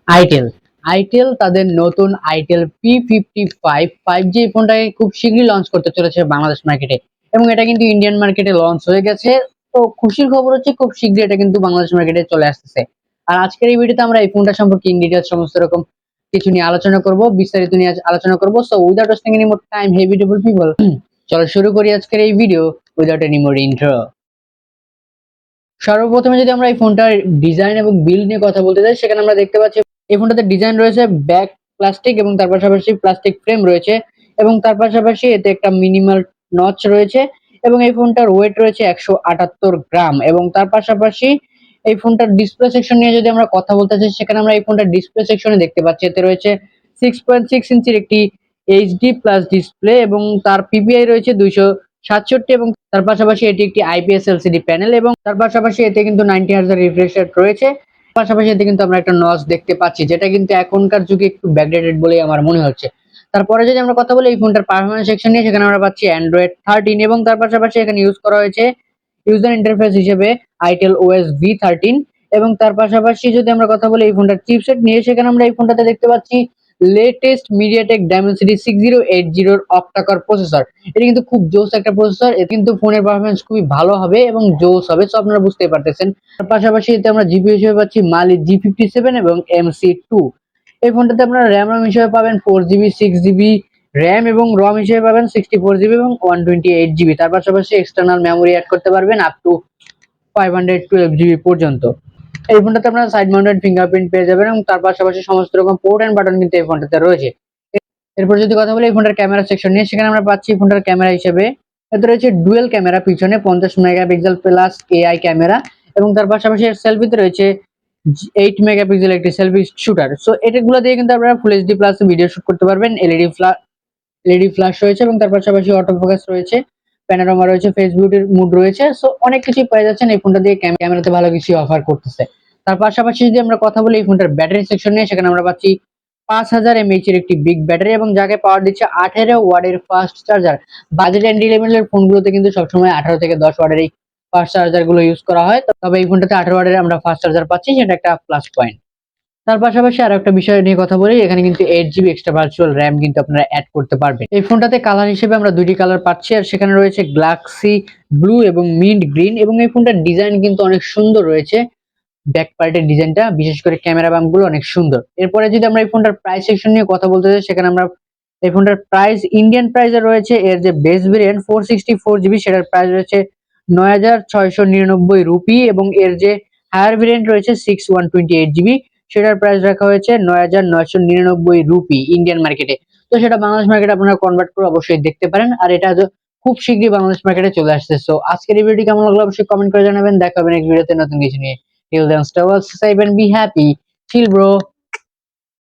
Itel itel তাদের নতুন itel P55 5G ফোনটাকে খুব শীঘ্রই লঞ্চ করতে চলেছে বাংলাদেশ মার্কেটে, এবং এটা কিন্তু ইন্ডিয়ান মার্কেটে লঞ্চ হয়ে গেছে। তো খুশির খবর হচ্ছে খুব শীঘ্রই এটা কিন্তু বাংলাদেশ মার্কেটে চলে আসতেছে। আর আজকের এই ভিডিওতে আমরা এই ফোনটা সম্পর্কে ইন ডিটেইলস সমস্ত রকম কিছু নিয়ে আলোচনা করব, বিস্তারিত নিয়ে আলোচনা করব। So without wasting any more time, hey beautiful people, চলো শুরু করি আজকের এই video without any more intro. সর্বপ্রথমে যদি আমরা এই ফোনটার ডিজাইন এবং বিল্ড নিয়ে কথা বলতে চাই, সেখানে আমরা দেখতে পাচ্ছি এই ফোনটাতে ডিজাইন রয়েছে ব্যাক প্লাস্টিক এবং তার পাশাপাশি প্লাস্টিক ফ্রেম রয়েছে, এবং তার পাশাপাশি এতে একটা মিনিমাল নচ রয়েছে, এবং এই ফোনটার ওয়েট রয়েছে 178 গ্রাম। এবং তার পাশাপাশি এই ফোনটার ডিসপ্লে সেকশন নিয়ে যদি আমরা কথা বলতে চাই, সেখানে আমরা এই ফোনটার ডিসপ্লে সেকশনে দেখতে পাচ্ছি এতে রয়েছে 6.6 ইঞ্চির একটি এইচডি প্লাস ডিসপ্লে, এবং তার পিপিআই রয়েছে 267, এবং তার পাশাপাশি এটি একটি আইপিএস এলসিডি প্যানেল, এবং তার পাশাপাশি এতে কিন্তু 90 Hz রিফ্রেশ রেট রয়েছে। পাশাপাশি এতে কিন্তু আমরা একটা নচ দেখতে পাচ্ছি, যেটা কিন্তু এখনকার যুগে একটু ব্যাকডেটেড বলেই আমার মনে হচ্ছে। তারপরে যদি আমরা কথা বলি এই ফোনটার পারফরম্যান্স সেকশন নিয়ে, সেখানে আমরা পাচ্ছি অ্যান্ড্রয়েড 13, এবং তার পাশাপাশি এখানে ইউজ করা হয়েছে ইউজার ইন্টারফেস হিসেবে আইটেল ওএস V13। এবং তার পাশাপাশি যদি আমরা কথা বলি এই ফোনটার চিপসেট নিয়ে, সেখানে আমরা এই ফোনটাতে দেখতে পাচ্ছি latest MediaTek Dimensity 6080 octa-core processor. এটা কিন্তু খুব জোস একটা প্রসেসর, এতে কিন্তু ফোনের পারফরম্যান্স খুবই ভালো হবে এবং জোস হবে, সো আপনারা বুঝতেই পারতেছেন। তার পাশাপাশি এতে আমরা জিপি হিসেবে পাচ্ছি মালি G57 এবং MC2। এই ফোনটাতে আপনারা র্যাম রম হিসেবে পাবেন 4GB 6GB র্যাম, এবং রম হিসেবে পাবেন 64GB এবং 128GB। তার পাশাপাশি এক্সটার্নাল মেমোরি অ্যাড করতে পারবেন আপ টু 512GB পর্যন্ত। এই ফোনটাতে আপনারা সাইড মাউন্টেড ফিঙ্গারপ্রিন্ট পেয়ে যাবেন, এবং তার পাশাপাশি সমস্ত রকম পোর্ট এন্ড বাটন কিন্তু এই ফোনটাতে রয়েছে। এরপর যদি কথা বলি এই ফোনটার ক্যামেরা সেকশন নিয়ে, সেখানে আমরা পাচ্ছি ফোনটার ক্যামেরা হিসেবে এতে রয়েছে ডুয়েল ক্যামেরা, পিছনে 50 মেগাপিক্সেল প্লাস এআই ক্যামেরা, এবং তার পাশাপাশি সেলফিতে রয়েছে 8 মেগাপিক্সেল একটি সেলফি শুটার। সো এটাগুলো দিয়ে কিন্তু আপনারা full HD plus video shoot করতে পারবেন। এলইডি ফ্ল্যাশ রয়েছে, এবং তার পাশাপাশি অটো ফোকাস রয়েছে, প্যানোরামা রয়েছে, ফেস বিউটির মুড রয়েছে। সো অনেক কিছুই পেয়ে যাচ্ছেন এই ফোনটা দিয়ে, ক্যামেরাতে ভালো কিছু অফার করতেছে। তার পাশাপাশি যদি আমরা কথা বলি এই ফোনটার ব্যাটারি সেকশন নিয়ে, সেখানে আমরা পাচ্ছি 5000 mAh এর একটি বিগ ব্যাটারি, এবং যাকে পাওয়ার দিচ্ছে 18 ওয়াটের ফাস্ট চার্জার। বাজেট এন্ট্রি লেভেলের ফোনগুলোতে কিন্তু সবসময় 18 থেকে 10 ওয়াটের এই ফাস্ট চার্জার গুলো ইউজ করা হয়, তবে এই ফোনটাতে 18 ওয়াটের আমরা ফাস্ট চার্জার পাচ্ছি, সেটা একটা প্লাস পয়েন্ট। তার পাশাপাশি আরো একটা বিষয় নিয়ে কথা বলি, এখানে কিন্তু 8GB এক্সট্রা ভার্চুয়াল র্যাম কিন্তু আপনারা অ্যাড করতে পারবেন। এই ফোনটাতে কালার হিসেবে আমরা দুইটি কালার পাচ্ছি, আর সেখানে রয়েছে গ্লাক্সি ব্লু এবং মিন্ট গ্রিন, এবং এই ফোনটার ডিজাইন কিন্তু অনেক সুন্দর রয়েছে। ব্যাক পার্টের ডিজাইনটা, বিশেষ করে ক্যামেরা বাম্প গুলো অনেক সুন্দর। এরপরে যদি আমরা এই ফোনটার প্রাইস সেকশন নিয়ে কথা বলতে চাই, সেখানে আমরা এই ফোনটার প্রাইস ইন্ডিয়ান প্রাইসে রয়েছে এর যে বেস ভেরিয়েন্ট 464GB, সেটার প্রাইস রয়েছে 9699 রুপি, এবং এর যে হায়ার ভেরিয়েন্ট রয়েছে 6128GB, সেটার প্রাইস রাখা হয়েছে 9999 রুপি ইন্ডিয়ান মার্কেটে। তো সেটা বাংলাদেশ মার্কেটে আপনারা কনভার্ট করে অবশ্যই দেখতে পারেন, আর এটা খুব শীঘ্রই বাংলাদেশ মার্কেটে চলে আসছে। সো আজকের এই ভিডিওটি কেমন লাগলো অবশ্যই কমেন্ট করে জানাবেন। দেখা হবে নেক্সট ভিডিওতে নতুন কিছু নিয়ে। Till then, stay well, safe and be happy. Chill, bro.